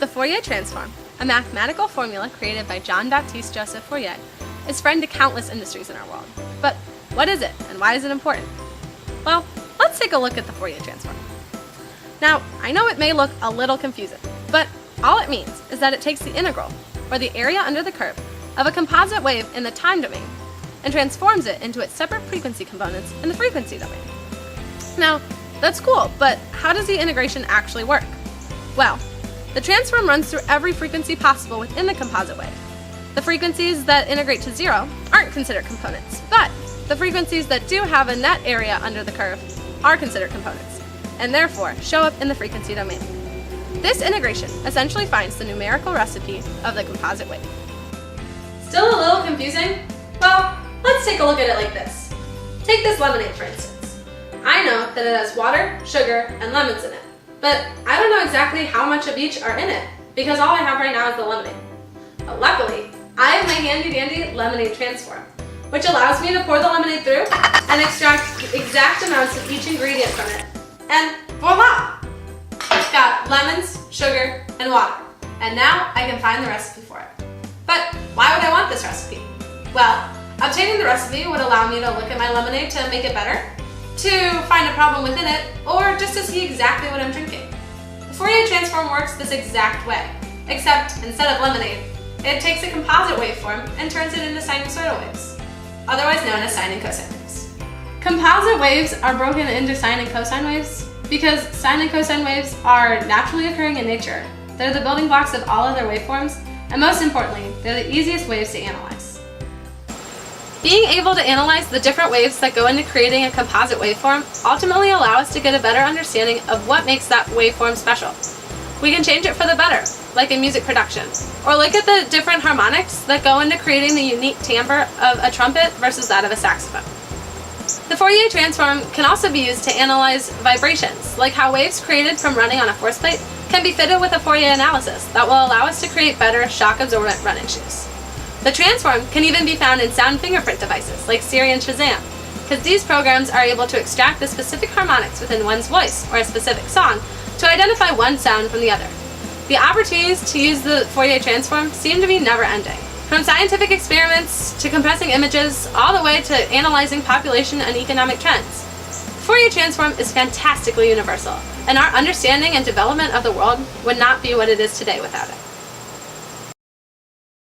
The Fourier Transform, a mathematical formula created by Jean-Baptiste Joseph Fourier, is friend to countless industries in our world. But what is it, and why is it important? Well, let's take a look at the Fourier Transform. Now, I know it may look a little confusing, but all it means is that it takes the integral, or the area under the curve, of a composite wave in the time domain and transforms it into its separate frequency components in the frequency domain. Now, that's cool, but how does the integration actually work? Well, the transform runs through every frequency possible within the composite wave. The frequencies that integrate to zero aren't considered components, but the frequencies that do have a net area under the curve are considered components, and therefore show up in the frequency domain. This integration essentially finds the numerical recipe of the composite wave. Still a little confusing? Well, let's take a look at it like this. Take this lemonade, for instance. I know that it has water, sugar, and lemons in it, but I don't know exactly how much of each are in it, because all I have right now is the lemonade. But luckily, I have my handy-dandy lemonade transform, which allows me to pour the lemonade through and extract exact amounts of each ingredient from it. And voila! I've got lemons, sugar, and water. And now I can find the recipe for it. But why would I want this recipe? Well, obtaining the recipe would allow me to look at my lemonade to make it better, to find a problem within it, or just to see exactly what I'm drinking. The Fourier transform works this exact way, except instead of lemonade, it takes a composite waveform and turns it into sinusoidal waves, otherwise known as sine and cosine waves. Composite waves are broken into sine and cosine waves because sine and cosine waves are naturally occurring in nature. They're the building blocks of all other waveforms, and most importantly, they're the easiest waves to analyze. Being able to analyze the different waves that go into creating a composite waveform ultimately allow us to get a better understanding of what makes that waveform special. We can change it for the better, like in music production, or look at the different harmonics that go into creating the unique timbre of a trumpet versus that of a saxophone. The Fourier transform can also be used to analyze vibrations, like how waves created from running on a force plate can be fitted with a Fourier analysis that will allow us to create better shock-absorbent running shoes. The transform can even be found in sound fingerprint devices like Siri and Shazam, because these programs are able to extract the specific harmonics within one's voice or a specific song to identify one sound from the other. The opportunities to use the Fourier transform seem to be never-ending. From scientific experiments to compressing images, all the way to analyzing population and economic trends. The Fourier transform is fantastically universal, and our understanding and development of the world would not be what it is today without it.